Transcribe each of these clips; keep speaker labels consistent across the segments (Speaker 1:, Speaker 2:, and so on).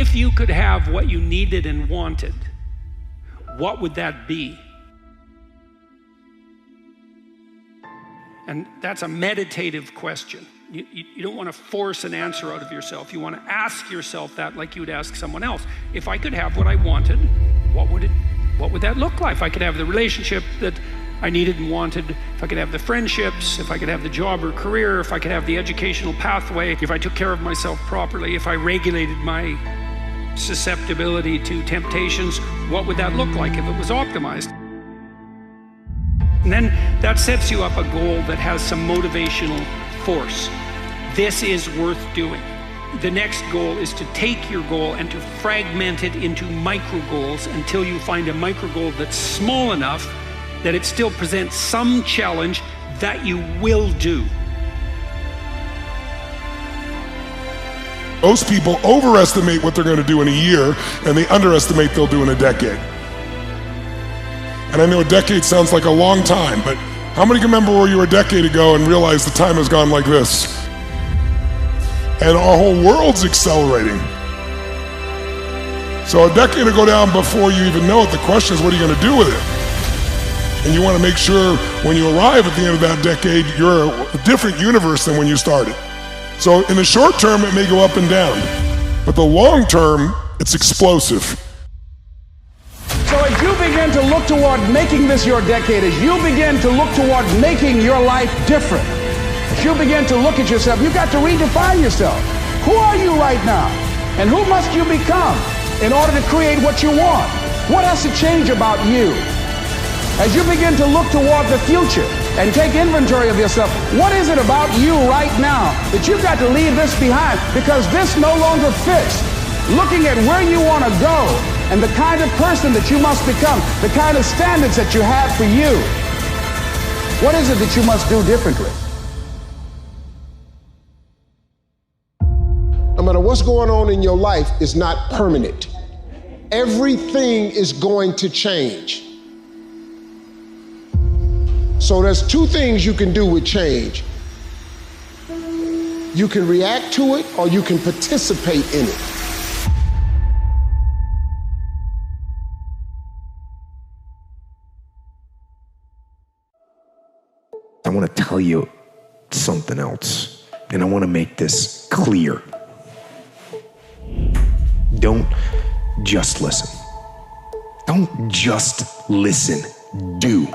Speaker 1: If you could have what you needed and wanted, what would that be? And that's a meditative question. You don't want to force an answer out of yourself. You want to ask yourself that like you would ask someone else. If I could have what I wanted, what would that look like? If I could have the relationship that I needed and wanted, if I could have the friendships, if I could have the job or career, if I could have the educational pathway, if I took care of myself properly, if I regulated my susceptibility to temptations, what would that look like if it was optimized? And then that sets you up a goal that has some motivational force. This is worth doing. The next goal is to take your goal and to fragment it into micro goals until you find a micro goal that's small enough that it still presents some challenge that you will do.
Speaker 2: Most people overestimate what they're going to do in a year, and they underestimate they'll do in a decade. And I know a decade sounds like a long time, but how many can remember where you were a decade ago and realize the time has gone like this? And our whole world's accelerating. So a decade will go down before you even know it. The question is, what are you going to do with it? And you want to make sure when you arrive at the end of that decade, you're a different universe than when you started. So in the short term, it may go up and down, but the long term, it's explosive.
Speaker 3: So as you begin to look toward making this your decade, as you begin to look toward making your life different, as you begin to look at yourself, you've got to redefine yourself. Who are you right now? And who must you become in order to create what you want? What has to change about you? As you begin to look toward the future and take inventory of yourself, what is it about you right now that you've got to leave this behind because this no longer fits? Looking at where you want to go and the kind of person that you must become, the kind of standards that you have for you. What is it that you must do differently?
Speaker 4: No matter what's going on in your life, it's not permanent. Everything is going to change. So there's two things you can do with change. You can react to it or you can participate in it.
Speaker 5: I want to tell you something else, and I want to make this clear. Don't just listen. Don't just listen. Do.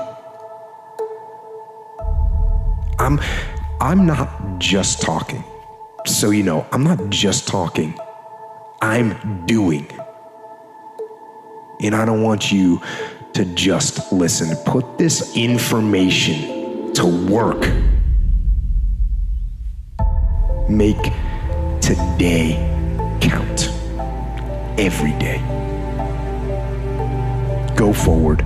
Speaker 5: I'm not just talking. So you know, I'm not just talking. I'm doing. And I don't want you to just listen. Put this information to work. Make today count. Every day. Go forward.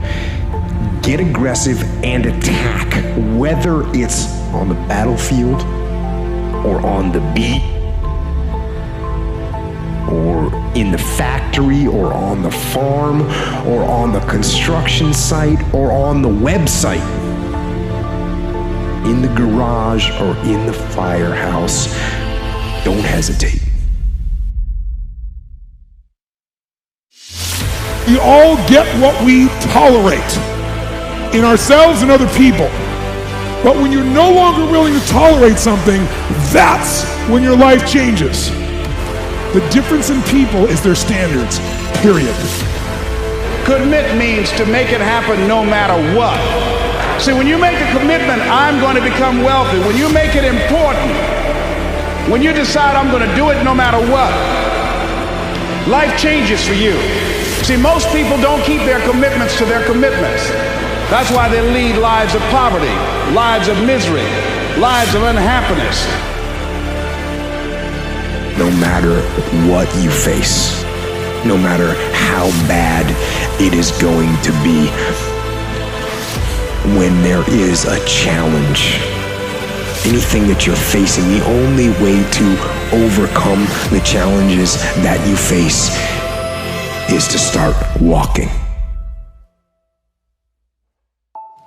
Speaker 5: Get aggressive and attack, whether it's on the battlefield or on the beat or in the factory or on the farm or on the construction site or on the website, in the garage or in the firehouse. Don't hesitate.
Speaker 2: We all get what we tolerate in ourselves and other people. But when you're no longer willing to tolerate something, that's when your life changes. The difference in people is their standards, period.
Speaker 3: Commit means to make it happen no matter what. See, when you make a commitment, I'm going to become wealthy. When you make it important, when you decide I'm going to do it no matter what, life changes for you. See, most people don't keep their commitments to their commitments. That's why they lead lives of poverty, lives of misery, lives of unhappiness.
Speaker 5: No matter what you face, no matter how bad it is going to be, when there is a challenge, anything that you're facing, the only way to overcome the challenges that you face is to start walking.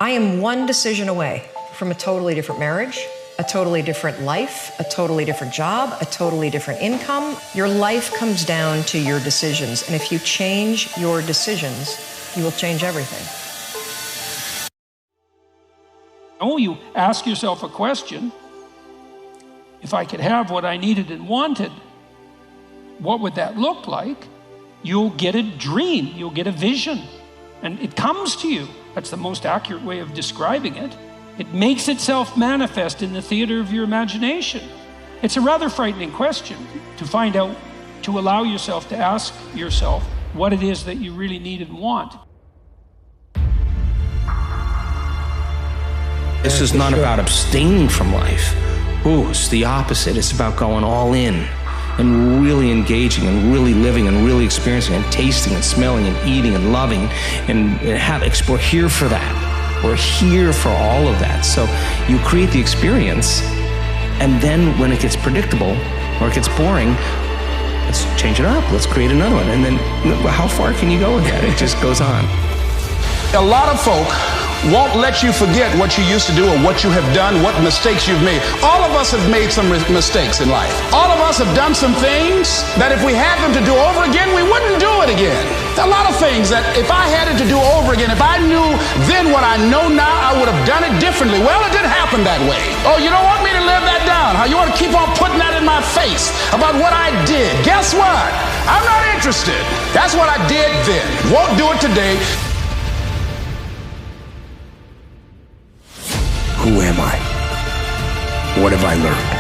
Speaker 6: I am one decision away from a totally different marriage, a totally different life, a totally different job, a totally different income. Your life comes down to your decisions. And if you change your decisions, you will change everything.
Speaker 1: Oh, you ask yourself a question. If I could have what I needed and wanted, what would that look like? You'll get a dream, you'll get a vision, and it comes to you. That's the most accurate way of describing it. It makes itself manifest in the theater of your imagination. It's a rather frightening question to find out, to allow yourself to ask yourself what it is that you really need and want.
Speaker 7: This is not about abstaining from life. Ooh, it's the opposite. It's about going all in and really engaging and really living and really experiencing and tasting and smelling and eating and loving and we're here for that. We're here for all of that. So you create the experience, and then when it gets predictable or it gets boring, let's change it up. Let's create another one. And then how far can you go with that? It just goes on.
Speaker 3: A lot of folk won't let you forget what you used to do or what you have done, what mistakes you've made. All of us have made some mistakes in life. All of us have done some things that if we had them to do over again, we wouldn't do it again. There are a lot of things that if I had it to do over again, if I knew then what I know now, I would have done it differently. Well, it didn't happen that way. Oh, you don't want me to live that down? How you want to keep on putting that in my face about what I did? Guess what? I'm not interested. That's what I did then. Won't do it today.
Speaker 5: Who am I? What have I learned?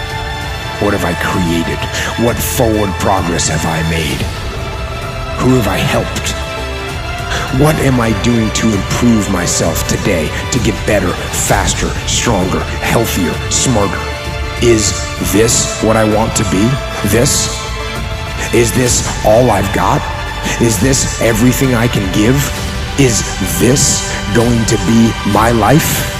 Speaker 5: What have I created? What forward progress have I made? Who have I helped? What am I doing to improve myself today to get better, faster, stronger, healthier, smarter? Is this what I want to be? This? Is this all I've got? Is this everything I can give? Is this going to be my life?